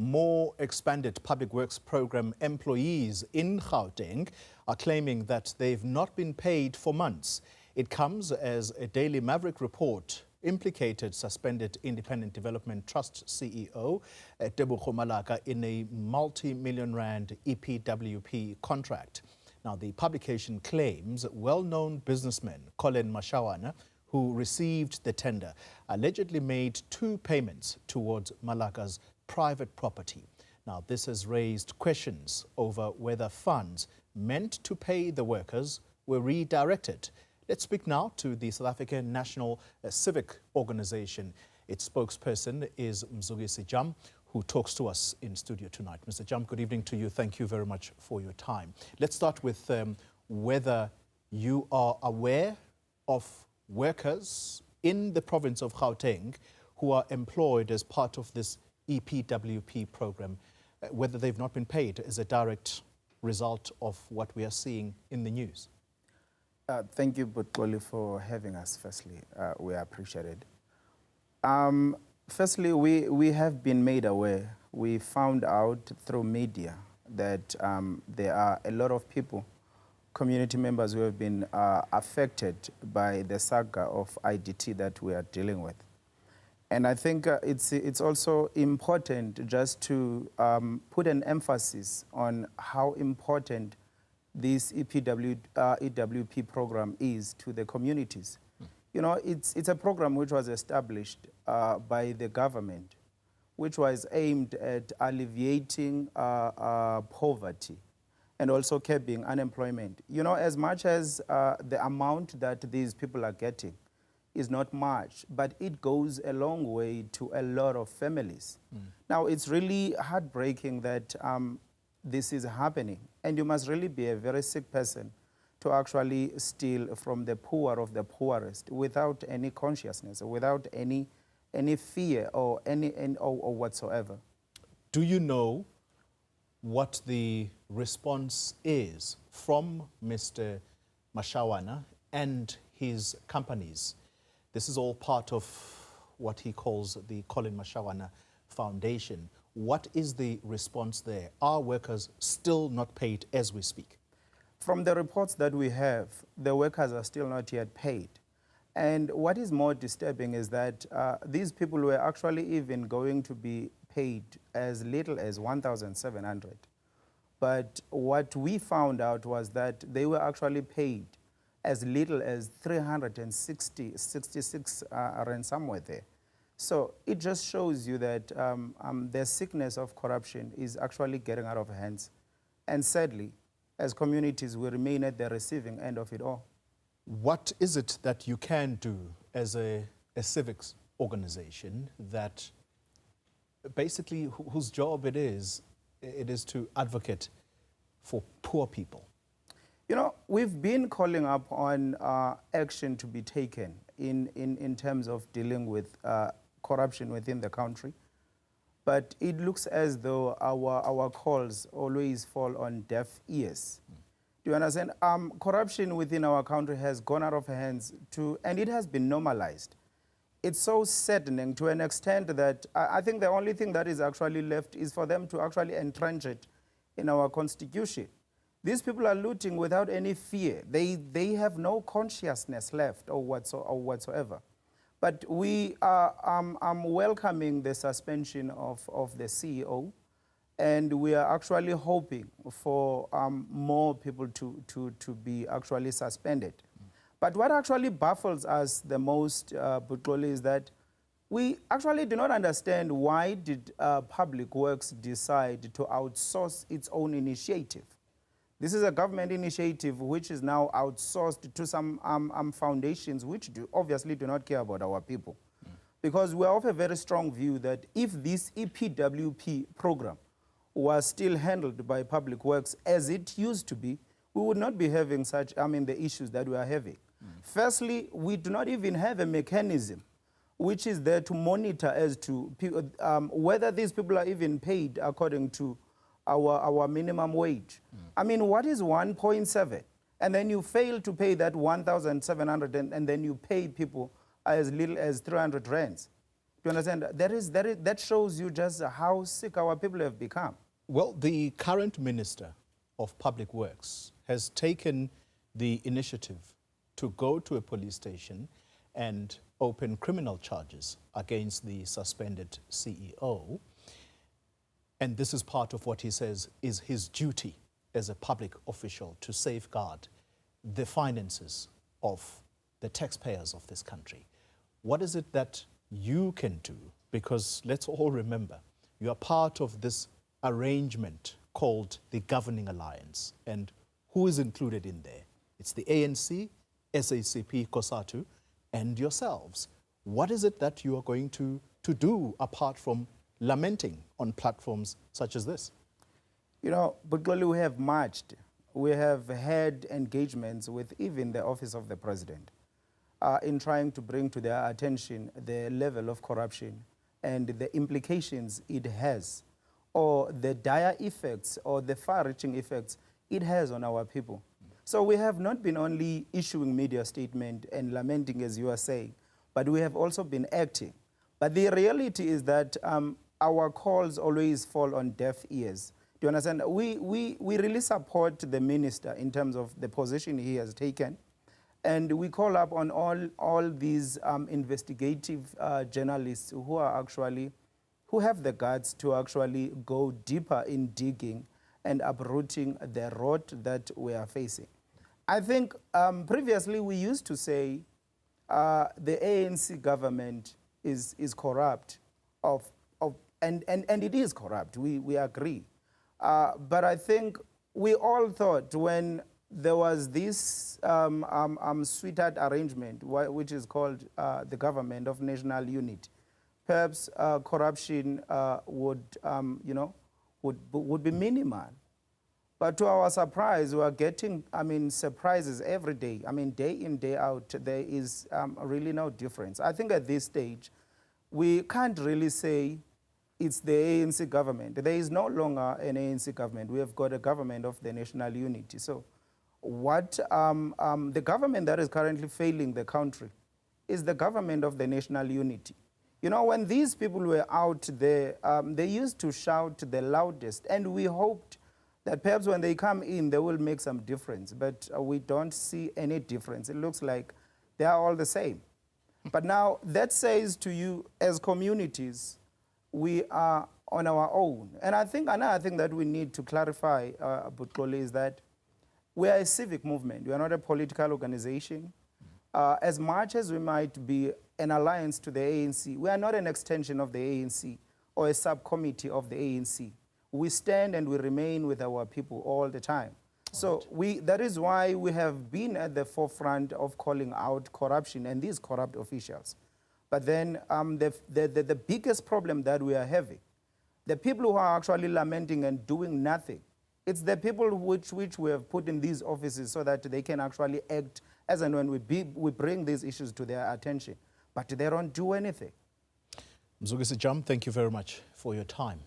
More expanded public works program employees in Gauteng are claiming that they've not been paid for months. It comes as a Daily Maverick report implicated suspended Independent Development Trust CEO Tebogo Malaka in a multi-million rand EPWP contract. Now, the publication claims well-known businessman Collen Mashawana, who received the tender, allegedly made 2 payments towards Malaka's private property. Now, this has raised questions over whether funds meant to pay the workers were redirected. Let's speak now to the South African National Civic Organization. Its spokesperson is Mzukisi, who talks to us in studio tonight. Mr. Jam, good evening to you. Thank you very much for your time. Let's start with whether you are aware of workers in the province of Gauteng who are employed as part of this EPWP program, whether they've not been paid as a direct result of what we are seeing in the news. Thank you, Butkoli, for having us, firstly. We appreciate it. Firstly, we have been made aware. We found out through media that there are a lot of people, community members who have been affected by the saga of IDT that we are dealing with. And I think it's also important just to put an emphasis on how important this EPWP program is to the communities. You know, it's a program which was established by the government, which was aimed at alleviating poverty and also curbing unemployment. You know, as much as the amount that these people are getting is not much, but it goes a long way to a lot of families. Now, it's really heartbreaking that this is happening, and you must really be a very sick person to actually steal from the poor of the poorest without any consciousness, without any fear or or whatsoever. Do you know what the response is from Mr. Mashawana and his companies? This is all part of what he calls the Collen Mashawana Foundation. What is the response there? Are workers still not paid as we speak? From the reports that we have, the workers are still not yet paid. And what is more disturbing is that these people were actually even going to be paid as little as 1,700. But what we found out was that they were actually paid as little as 366 rand somewhere there. So it just shows you that the sickness of corruption is actually getting out of hands. And sadly, as communities, we remain at the receiving end of it all. What is it that you can do as a civics organization that basically whose job it is to advocate for poor people? You know, we've been calling up on action to be taken in terms of dealing with corruption within the country. But it looks as though our calls always fall on deaf ears. Do you understand? Corruption within our country has gone out of hands and it has been normalized. It's so saddening to an extent that I think the only thing that is actually left is for them to actually entrench it in our constitution. These people are looting without any fear. They have no consciousness left or whatsoever. But we are welcoming the suspension of the CEO, and we are actually hoping for more people to be actually suspended. But what actually baffles us the most, Butloli, is that we actually do not understand why did Public Works decide to outsource its own initiative. This is a government initiative which is now outsourced to some foundations which obviously do not care about our people. Because we are of a very strong view that if this EPWP program was still handled by Public Works as it used to be, we would not be having the issues that we are having. Firstly, we do not even have a mechanism which is there to monitor as to whether these people are even paid according to our minimum wage. I mean, what is 1.7? And then you fail to pay that 1,700 and then you pay people as little as 300 rands. Do you understand? That shows you just how sick our people have become. Well, the current Minister of Public Works has taken the initiative to go to a police station and open criminal charges against the suspended CEO. And this is part of what he says is his duty as a public official to safeguard the finances of the taxpayers of this country. What is it that you can do? Because let's all remember, you are part of this arrangement called the Governing Alliance. And who is included in there? It's the ANC, SACP, COSATU, and yourselves. What is it that you are going to do apart from lamenting on platforms such as this? You know, but clearly we have marched. We have had engagements with even the Office of the President in trying to bring to their attention the level of corruption and the implications it has, or the dire effects or the far-reaching effects it has on our people. So we have not been only issuing media statement and lamenting, as you are saying, but we have also been acting. But the reality is that our calls always fall on deaf ears. Do you understand? We really support the minister in terms of the position he has taken. And we call up on all these investigative journalists who have the guts to actually go deeper in digging and uprooting the rot that we are facing. I think previously we used to say the ANC government is corrupt, and it is corrupt, we agree. But I think we all thought when there was this sweetheart arrangement, which is called the Government of National Unity, perhaps corruption would be minimal. But to our surprise, we are getting, surprises every day. Day in, day out, there is really no difference. I think at this stage, we can't really say it's the ANC government. There is no longer an ANC government. We have got a government of the national unity. So what the government that is currently failing the country is the government of the national unity. You know, when these people were out there, they used to shout the loudest, and we hoped that perhaps when they come in, they will make some difference. But we don't see any difference. It looks like they are all the same. But now that says to you, as communities, we are on our own. And I think another thing that we need to clarify, Butkole, is that we are a civic movement. We are not a political organization. As much as we might be an alliance to the ANC, we are not an extension of the ANC or a subcommittee of the ANC. We stand and we remain with our people all the time. So that is why we have been at the forefront of calling out corruption and these corrupt officials. But then the biggest problem that we are having, the people who are actually lamenting and doing nothing, it's the people which we have put in these offices so that they can actually act as and when we bring these issues to their attention. But they don't do anything. Mzukisi, thank you very much for your time.